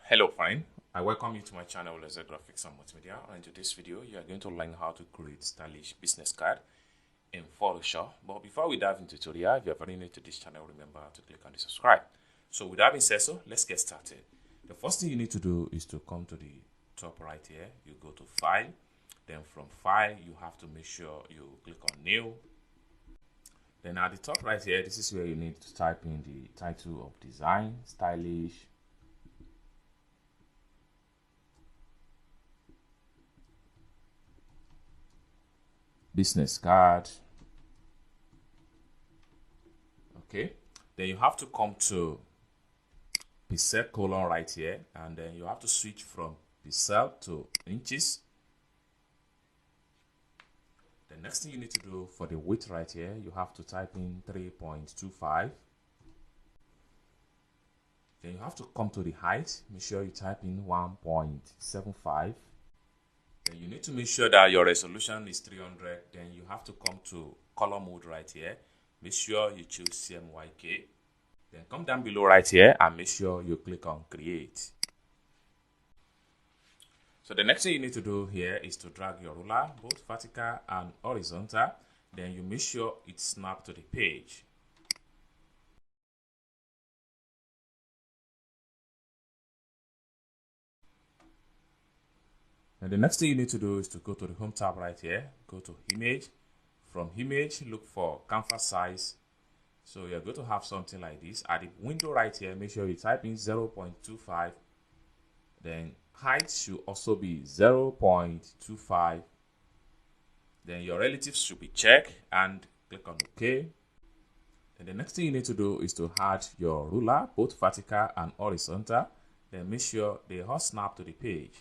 Hello friend, I welcome you to my channel as a graphics and multimedia, and in this video you are going to learn how to create stylish business card in Photoshop. But before we dive into the tutorial, if you are very new to this channel, remember to click on the subscribe. So with that being said, let's get started. The first thing you need to do is to come to the top right here. You go to file, then from file you have to make sure you click on new. Then at the top right here, this is where you need to type in the title of design, stylish business card. Okay, then you have to come to pixel colon right here, and then you have to switch from pixel to inches. The next thing you need to do for the width right here, you have to type in 3.25. Then you have to come to the height, make sure you type in 1.75. Then you need to make sure that your resolution is 300. Then you have to come to color mode right here, make sure you choose CMYK. Then come down below right here and make sure you click on create. So the next thing you need to do here is to drag your ruler both vertical and horizontal. Then you make sure it snaps to the page. And the next thing you need to do is to go to the home tab right here, go to image. From image, look for canvas size. So you're going to have something like this. At the window right here, make sure you type in 0.25. Then height should also be 0.25. Then your relatives should be checked and click on OK. And the next thing you need to do is to add your ruler, both vertical and horizontal. Then make sure they all snap to the page.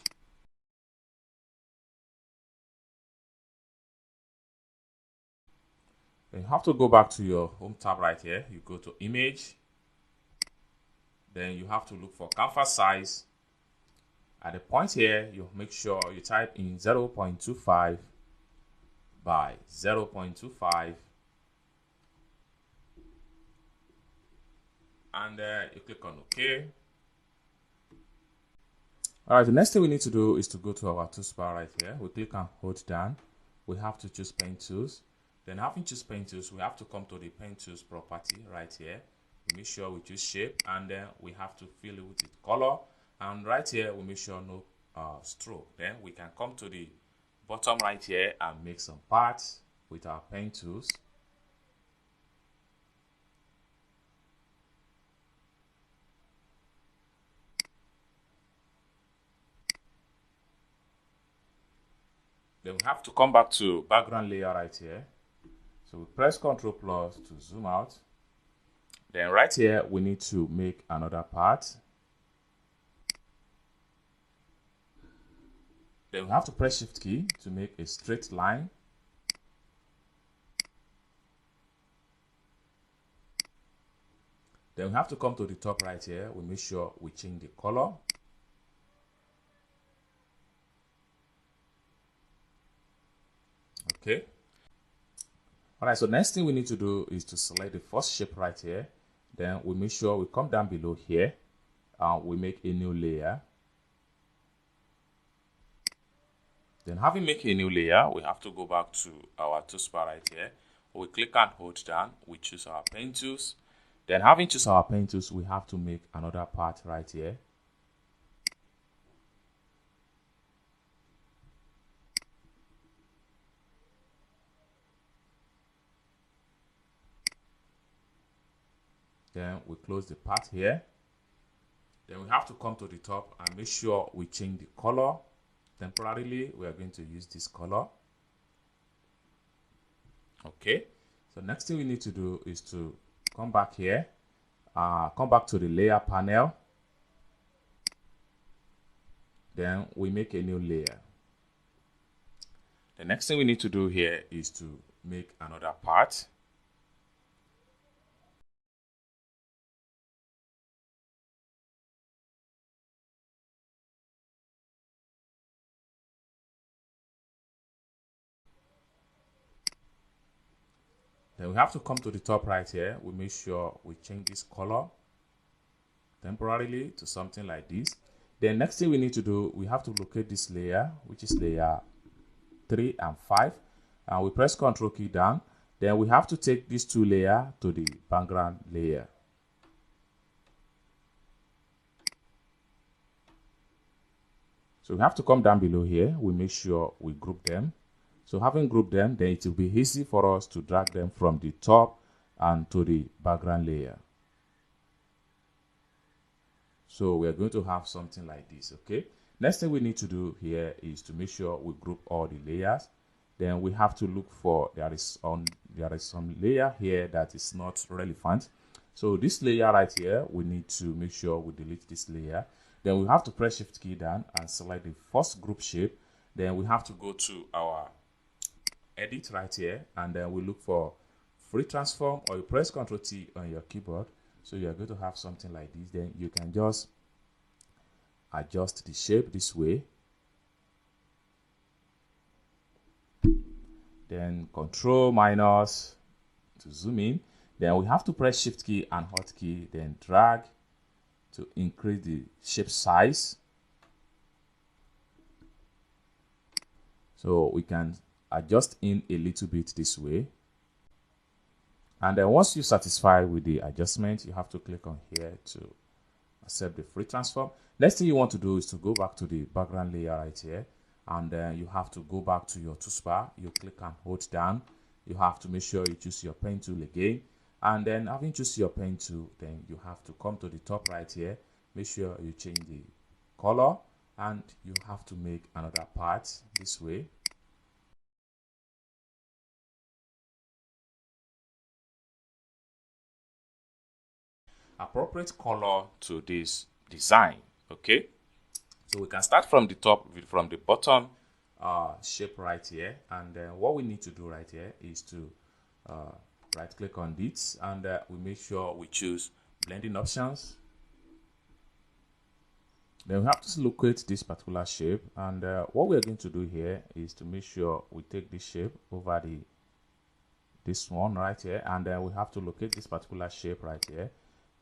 Then you have to go back to your home tab right here. You go to image. Then you have to look for canvas size. At the point here, you make sure you type in 0.25 by 0.25. And you click on OK. Alright, the next thing we need to do is to go to our toolbar right here. We click and hold down. We have to choose pen tools. Then having choose pen tools, we have to come to the pen tools property right here. We make sure we choose shape, and then we have to fill it with the color. And right here, we make sure no stroke. Then we can come to the bottom right here and make some parts with our pen tools. Then we have to come back to background layer right here. So we press Ctrl plus to zoom out. Then right here, we need to make another part. Then we have to press Shift key to make a straight line. Then we have to come to the top right here. We make sure we change the color. Okay. Alright, so next thing we need to do is to select the first shape right here. Then we make sure we come down below here and we make a new layer. Then having made a new layer, we have to go back to our toolbar right here. We click and hold down, we choose our pen tools. Then having choose our pen tools, we have to make another part right here. Then we close the part here. Then we have to come to the top and make sure we change the color. Temporarily, we are going to use this color. Okay. So next thing we need to do is to come back here. Come back to the layer panel. Then we make a new layer. The next thing we need to do here is to make another part. Then we have to come to the top right here. We make sure we change this color temporarily to something like this. Then next thing we need to do, we have to locate this layer, which is layer 3 and 5, and we press Ctrl key down. Then we have to take these two layers to the background layer. So we have to come down below here. We make sure we group them. So having grouped them, then it will be easy for us to drag them from the top and to the background layer. So we are going to have something like this, okay? Next thing we need to do here is to make sure we group all the layers. Then we have to look for, there is some layer here that is not relevant. So this layer right here, we need to make sure we delete this layer. Then we have to press Shift key down and select the first group shape. Then we have to go to our edit right here, and then we look for free transform, or you press Ctrl T on your keyboard. So you are going to have something like this. Then you can just adjust the shape this way. Then Control minus to zoom in. Then we have to press Shift key and hotkey, then drag to increase the shape size. So we can adjust in a little bit this way. And then once you're satisfied with the adjustment, you have to click on here to accept the free transform. Next thing you want to do is to go back to the background layer right here, and then you have to go back to your toolbar. You click and hold down. You have to make sure you choose your pen tool again, and then having choose your pen tool, then you have to come to the top right here. Make sure you change the color, and you have to make another part this way. Appropriate color to this design, okay? So we can start from the top, from the bottom shape right here, and what we need to do right here is to right click on this, and we make sure we choose blending options. Then we have to locate this particular shape, and what we are going to do here is to make sure we take this shape over this one right here, and then we have to locate this particular shape right here.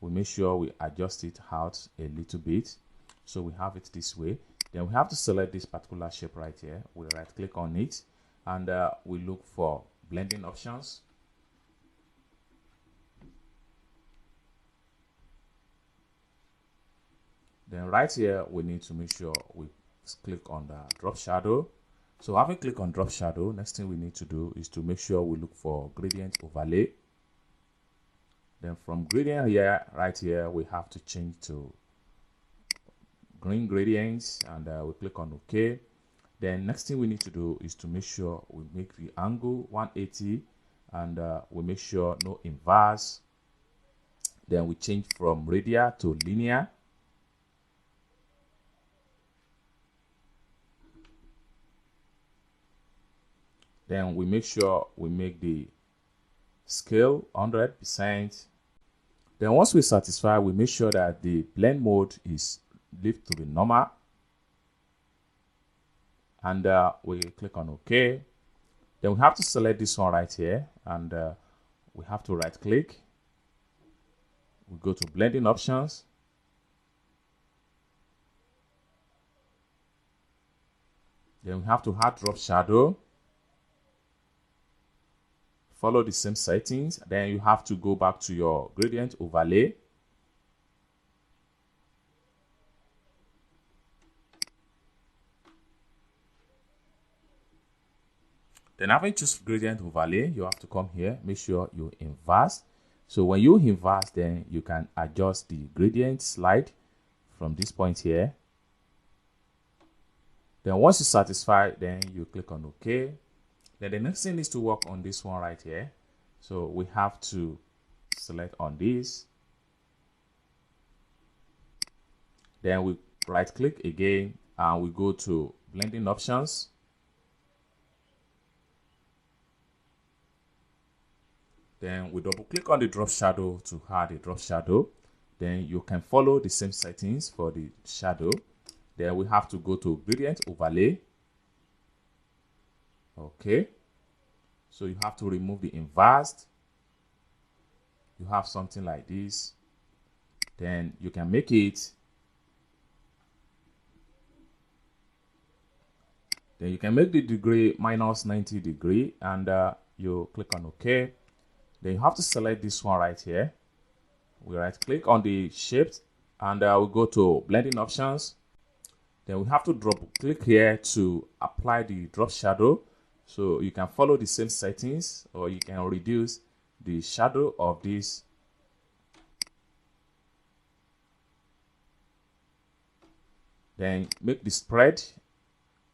We make sure we adjust it out a little bit, so we have it this way. Then we have to select this particular shape right here. We right click on it, and we look for blending options. Then right here, we need to make sure we click on the drop shadow. So having clicked on drop shadow, next thing we need to do is to make sure we look for gradient overlay. Then from gradient here, right here, we have to change to green gradients, and we click on OK. Then next thing we need to do is to make sure we make the angle 180, and we make sure no inverse. Then we change from radial to linear. Then we make sure we make the scale 100%. Then once we're satisfied, we make sure that the blend mode is left to be normal, and we click on OK. Then we have to select this one right here, and we have to right click. We go to blending options. Then we have to add drop shadow. Follow the same settings. Then you have to go back to your gradient overlay. Then having choose gradient overlay, you have to come here, make sure you inverse. So when you inverse, then you can adjust the gradient slide from this point here. Then once you're satisfied, then you click on OK. Then the next thing is to work on this one right here. So we have to select on this. Then we right click again, and we go to blending options. Then we double click on the drop shadow to add a drop shadow. Then you can follow the same settings for the shadow. Then we have to go to gradient overlay. Okay. So you have to remove the inverse. You have something like this. Then you can make it Then you can make the degree minus 90 degree, and you click on OK. Then you have to select this one right here. We right click on the shape, and we go to blending options. Then we have to click here to apply the drop shadow. So you can follow the same settings, or you can reduce the shadow of this. Then make the spread,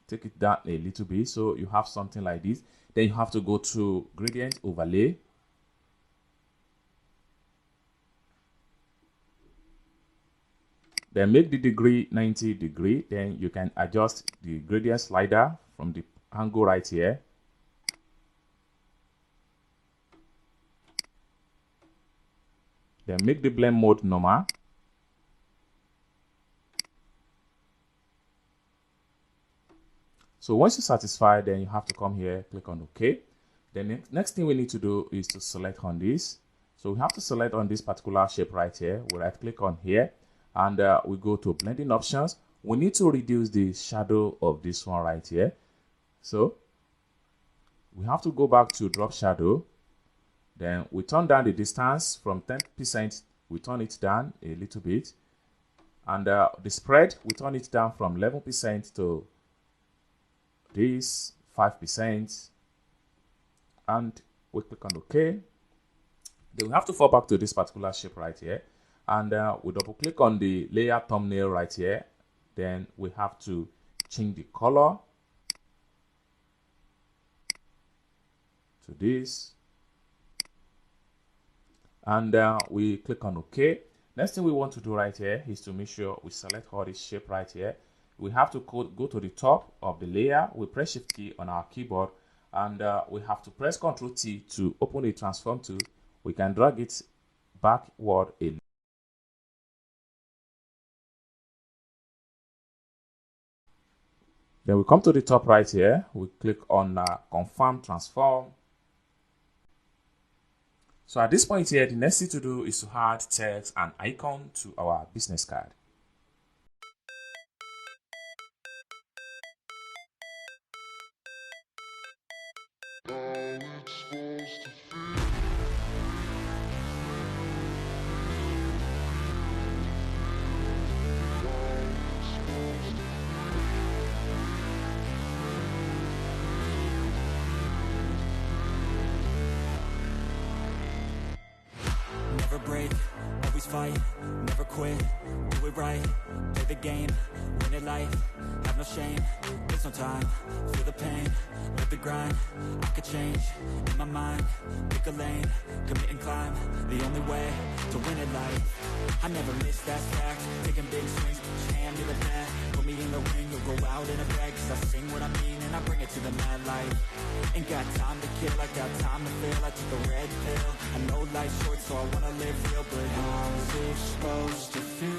take it down a little bit, so you have something like this. Then you have to go to gradient overlay. Then make the degree 90 degree. Then you can adjust the gradient slider from the angle right here. Then make the blend mode normal. So once you're satisfied, then you have to come here, click on OK. The next thing we need to do is to select on this. So we have to select on this particular shape right here. We right click on here, and we go to blending options. We need to reduce the shadow of this one right here. So we have to go back to drop shadow. Then we turn down the distance from 10%. We turn it down a little bit. And the spread, we turn it down from 11% to this 5%. And we click on OK. Then we have to fall back to this particular shape right here. And we double click on the layer thumbnail right here. Then we have to change the color to this. And we click on OK. Next thing we want to do right here is to make sure we select all this shape right here. We have to go to the top of the layer. We press Shift key on our keyboard, and we have to press Ctrl T to open the transform tool. We can drag it backward a little. Then we come to the top right here. We click on confirm transform. So at this point here, the next thing to do is to add text and icon to our business card. Never break, always fight, never quit, do it right, play the game, win it life, have no shame, there's no time, feel the pain, live the grind, I could change, in my mind, pick a lane, commit and climb, the only way to win it life, I never miss that fact, taking big swings, put your hand to the bat, put me in the ring, you'll go out in a bag, cause I sing what I mean and I bring it to the mad light, ain't got time to kill, I got time to feel, I took a red pill, I know life's short so I wanna live real, but how's it supposed to feel?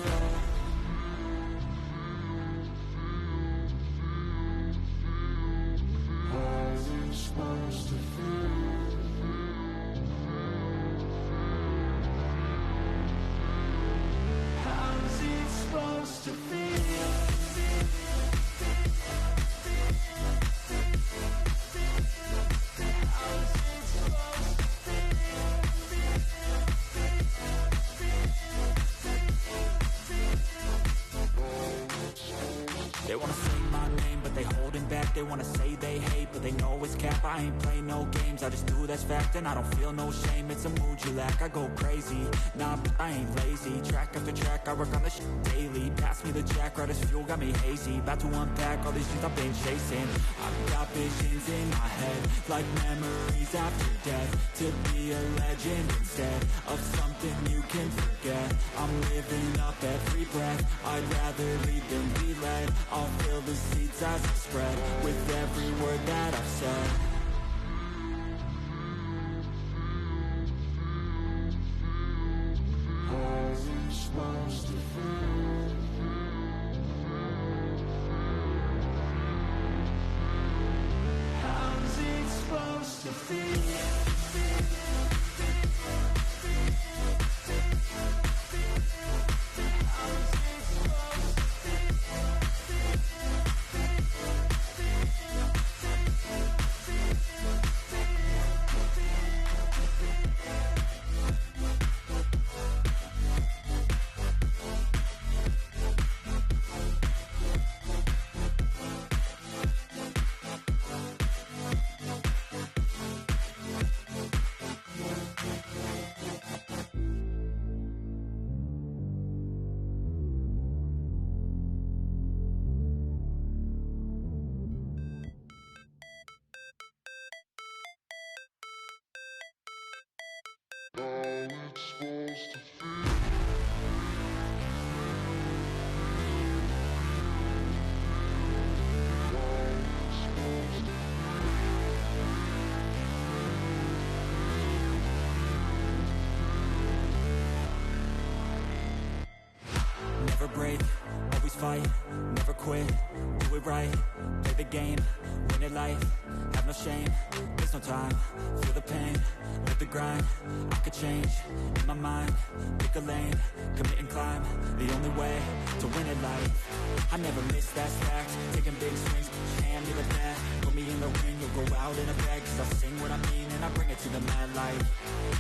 How's it supposed to feel? How's it supposed to feel? They wanna say my name, but they holding back. They wanna say they hate, but they know it's cap. I ain't play no games, I just do that's fact. And I don't feel no shame, it's a mood you lack. I go crazy, nah, but I ain't lazy. Track after track, I work on this shit daily. Pass me the jack, right as fuel, got me hazy. About to unpack all these things I've been chasing. I've got visions in my head, like memories after death. To be a legend instead of something you can forget. I'm living up every breath, I'd rather lead than be led. I'll fill the seats as I spread with every word that I've said. How's it supposed to feel? How's it supposed to feel? never quit, do it right, play the game, win it life, have no shame, there's no time, feel the pain, live the grind, I could change, in my mind, pick a lane, commit and climb, the only way to win it life, I never miss, that's fact, taking big swings, hand me the bat, put me in the ring, you'll go out in a bag, cause I'll sing what I mean and I bring it to the mad light,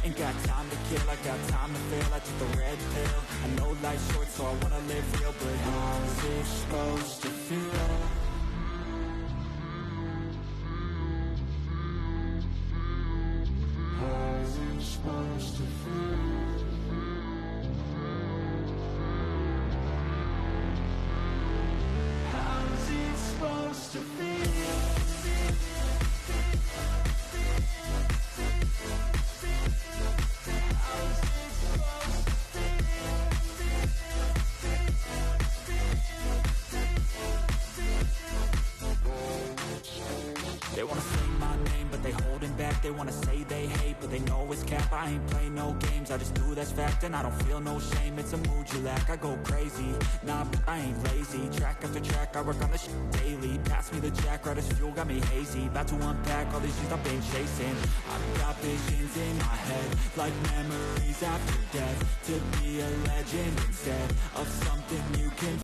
ain't got time to kill, I got time to feel, I took the red pill, I know life's short so I wanna live real, but how's it supposed to feel? How's it supposed to feel? How's it supposed to feel? They wanna say my name, but they holding back. They wanna say they hate, but they know it's cap. I ain't play no games, I just do that's fact. And I don't feel no shame, it's a mood you lack. I go crazy, nah, but I ain't lazy. Track after track, I work on this shit daily. Pass me the jack, right as fuel, got me hazy. About to unpack all these things I've been chasing. I've got visions in my head, like memories after death. To be a legend instead of something you can